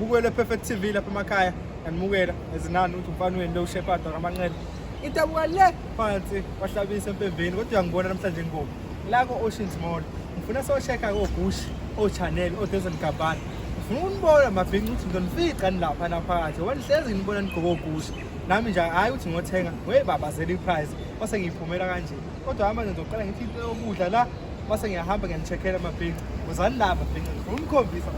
Bukwele Perfect TV lapha emakhaya yanimukela ezinani ukuthi umfana wenu uShepherd akamanqele into abuka le phansi wahlabisa empembeni kodwa uyangibona namhlanje ngibona la ko Oceans Mall ngifuna sosheka oGushi oChannel oDozen Gabbana ngifuna ukunibona mabhinqa ukuthi ngizonifica nilapha naphakathi ngoba nihlezi nibona nigqoka oGushi nami nje hayi ukuthi ngothenga webabazela iprice base ngiyiphumela kanje kodwa hamba ngizoqala ngithi into yokudla la base ngiyahamba ngiyacheckela mabhinqa uzani lapha bhinqa ngifuna ukukhombisa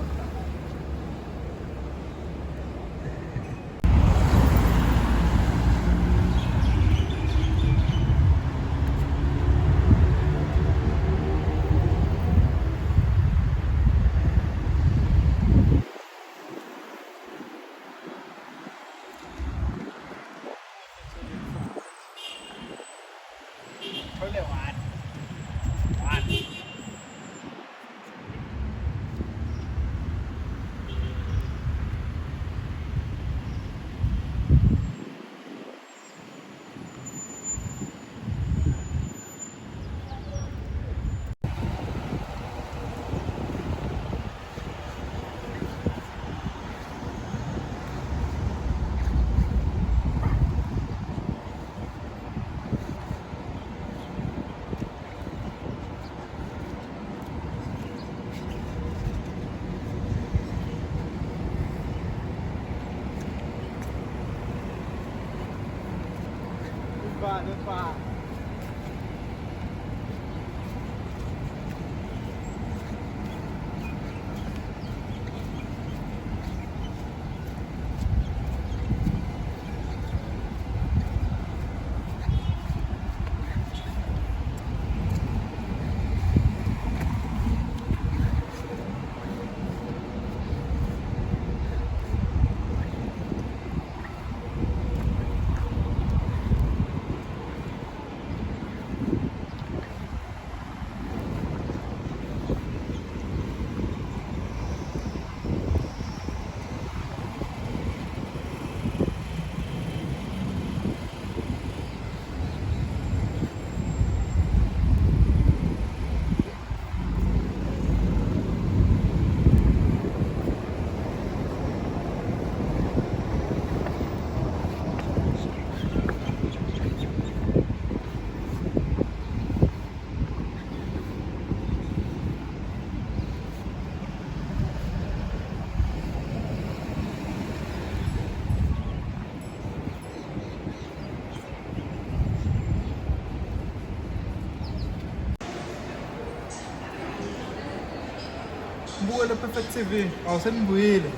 Bukwele Perfect TV awusenibuyile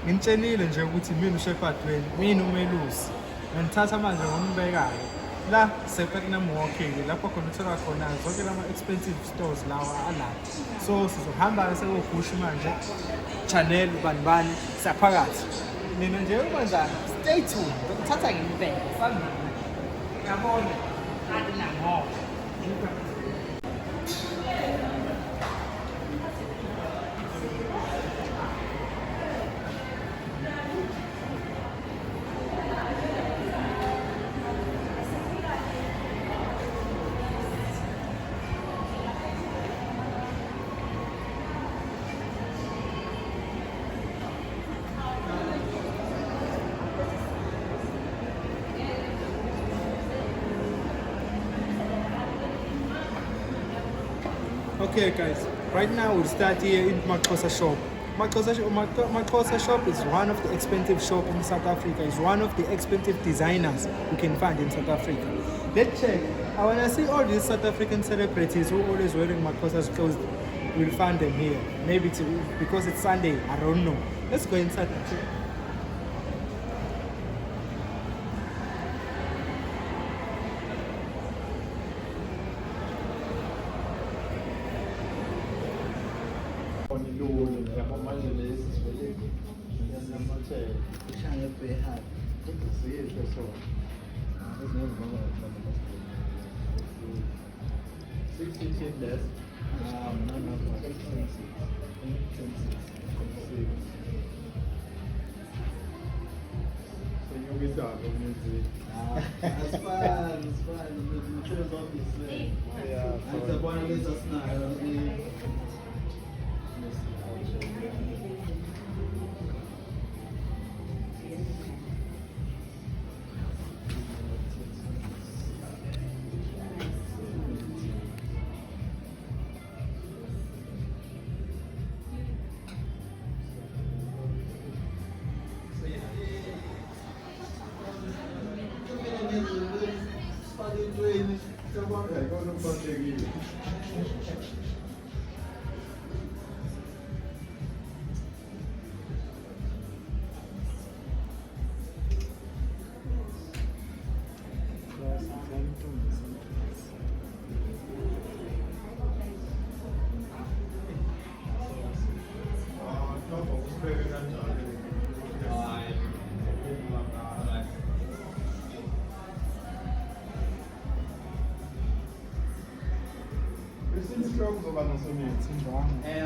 nginitshenile nje ukuthi mina uShepherd wenu mina umelusi ngithatha manje ngombekayo la sePlatinum Walking lapho khona uthola khona zonke lama expensive stores lawa ala so sizohamba sekoGushi manje Channel bani siyaphakathi mina nje ukwenzana stay tuned ngithatha ngimbeke sami yabona atinamo Okay guys, right now we'll start here in Mosa shop. Mosa shop is one of the expensive shops in South Africa. It's one of the expensive designers you can find in South Africa. Let's check. I want to see all these South African celebrities who are always wearing Mosa's clothes. We'll find them here. Maybe it's because it's Sunday, I don't know. Let's go inside and check. It's fine. The materials obviously. Yeah. It's a one of us now.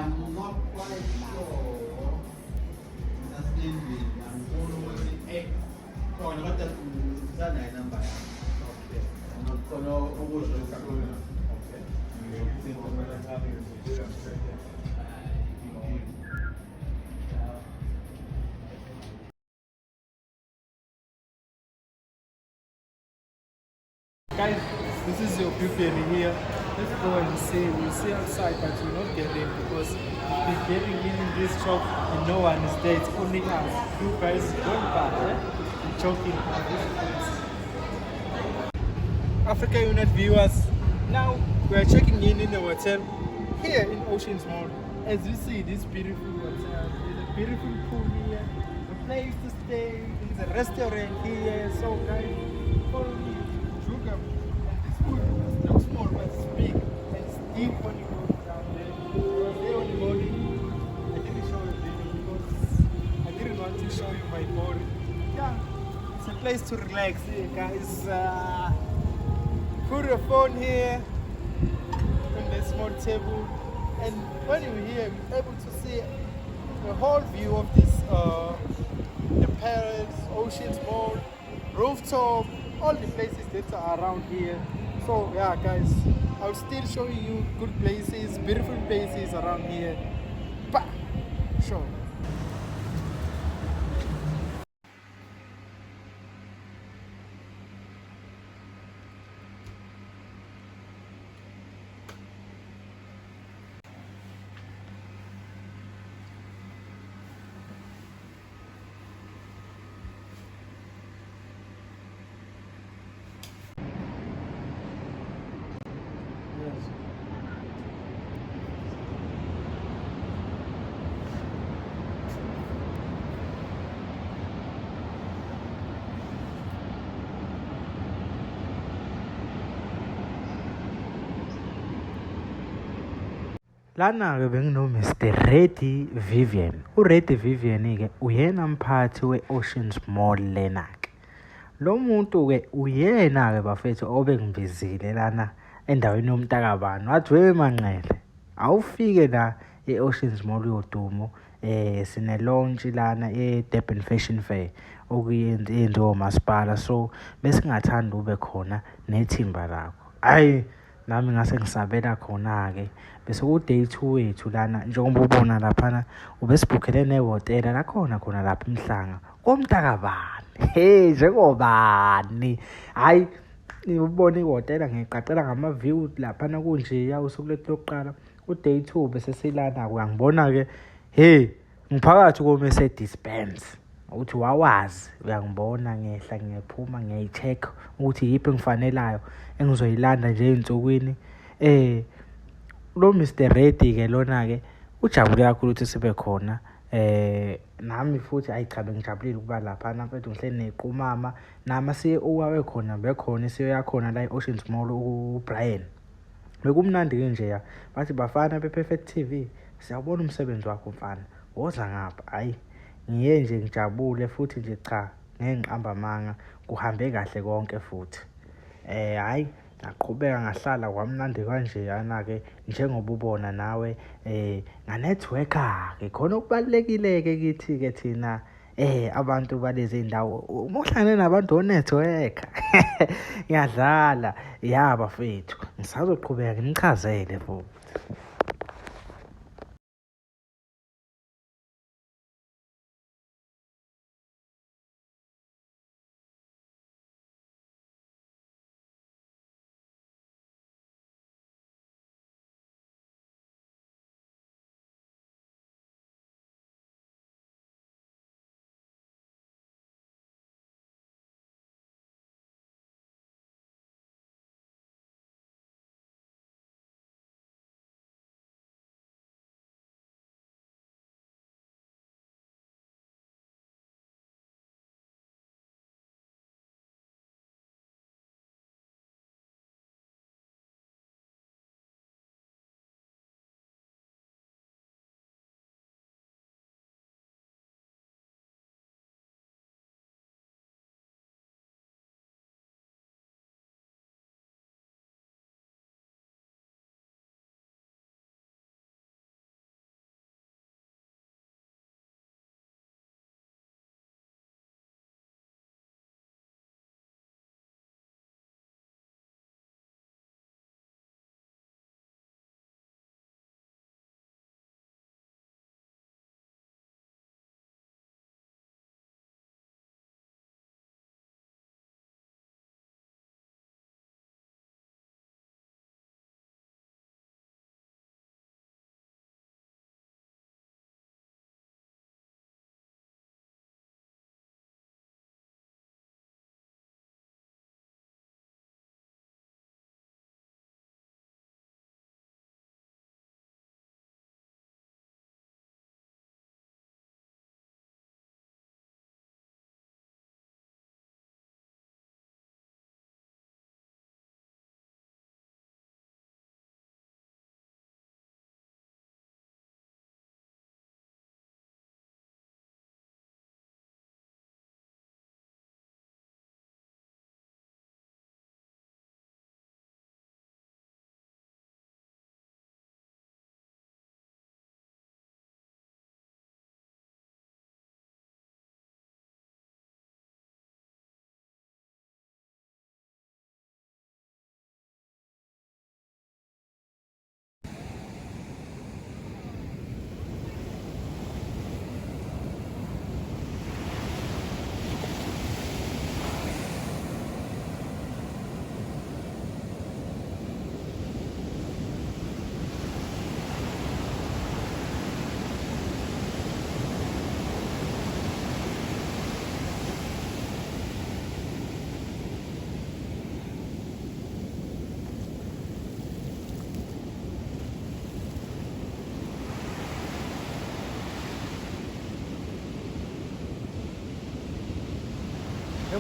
I'm not quite sure. That's David. I'm going to see X. So I'm not just that number. Okay. I'm not going to overshow. Guys, this is your KUPHELA here. Let's go and see. We'll see outside, but we're not getting because we've been getting in this shop and no one is there. It's only us. You guys don't buy, eh? I'm joking. Africa Unit viewers, now we are checking in the hotel here in Oceans Mall. As you see, this beautiful hotel. There's a beautiful pool here, a place to stay. There's a restaurant here. So guys, follow me. Sugar. And this pool looks small, but it's big and it's deep when you go down there. I was there on the morning. I didn't show you the video because I didn't want to show you my body. Yeah, it's a place to relax here, guys. Put your phone here on the small table, and when you're here, you're able to see the whole view of this, the Paris, Oceans Mall, rooftop, all the places that are around here. So yeah, guys, I'll still show you good places, beautiful places around here. But sure. Yes. Lana-ke bengino-Mr. Reddy Vivian. U-Reddy Vivian-ke uyena mphathi we-Oceans Mall lena-ke. Lo muntu-ke uyena-ke bafethu obengibizile lana endaweni yomntakabani. Wathi we Manqele, awufike la e-Oceans Mall uyodumo. Sine-launch lana e-Durban Fashion Fair okuyenziwa umasipala. So besingathanda ube khona nethimba lakho. Hhayi, nami ngase ngisabela khona-ke. Bese ku-day 2 wethu lana njengoba ubona laphana ubesibhukhele nehhotela lakhona khona lapha eMhlanga komntakabani. Hey, njengobani? Hhayi, ubone ihhotela ngiqaqela ngama-view laphana kunjeya usuku lethu lokuqala. Ku-day 2 bese silana uyangibona-ke. Hey, ngiphakathi ko-Mercedes Benz. Uthi wawazi, uyangibona ngehla ngiyaphuma ngiyayi-check ukuthi yiphi engifanelayo engizoyilanda nje ey'nsukwini. Lo Mr. Reddy-ke lona-ke ujabule kakhulu ukuthi sibe khona. Nami futhi ayi cha bengijabulile ukuba laphana mfethu ngihleli neqhumama nama-CEO wabekhona bekhona i-CEO yakhona la e-Oceans Mall uBrian. Bekumnandi-ke njeya bathi bafana be-Perfect TV siyawubona umsebenzi wakho mfana, woza ngapha. Hhayi, ngiye nje ngijabule futhi nje cha ngeke ngiqamba amanga, kuhambe kahle konke futhi. Hhayi, ngaqhubeka ngahlala kwamnandi kanjeyana-ke njengoba ubona nawe nganethiwekha-ke khona okubalulekile-ke kithi-ke thina abantu balezi ndawo uma uhlangane nabantu onethiwekha. Ngiyadlala ya bafethu, ngisazoqhubeka ngimchazele futhi.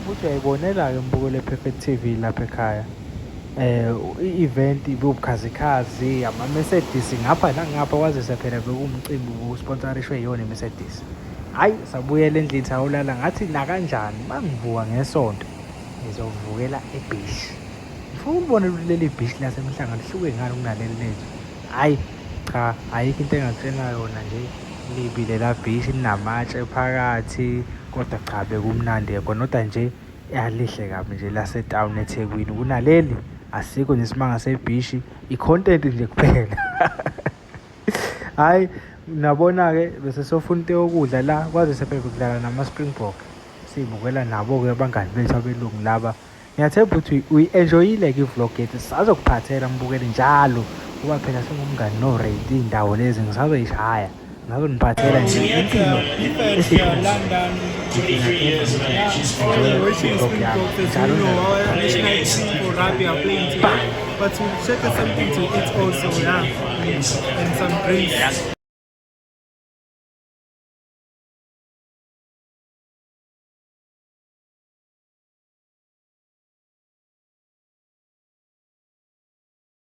ukuthi uyayibonela-ke mbukelo e-Perfect TV lapha ekhaya. I-event ibubukhazikhazi, ama-Mercedes ngapha nangapha kwazise phela bekuwumcimbi ubusponsorishwe yiyona i-Mercedes. Hhayi, sabuyela endlini sawulala ngathi nakanjani uma ngivuka ngesonto ngizovukela ebhishi. Ngifuna ukubona leli bhishi lasemhlanga lihluke ngani kunaleli lethu. Hhayi cha, ayikho into engakutshela yona nje, libi lela bhishi linamatshe phakathi, kodwa cha bekumnandi kodwa nje alihle kabi nje lasetawuni eThekwini kunaleli. Asikho nje isimanga sebhishi, i-content nje kuphela. Hhayi nabona-ke bese sofuna into yokudla la kwazise phela kudlala nama-Springbok, siyibukela nabo-ke abangani bethu abelungu laba. Ngiyathemba ukuthi uyi-enjoyile-ke i-vlog yethu, sisazokuphathela mbukeli njalo kuba phela sengumngani no-rate iy'ndawo lezi ngisazoyishaya, ngazoniphathela nje impilo London, 23 years of age. She's but we'll check something to eat also, yeah, and some drinks.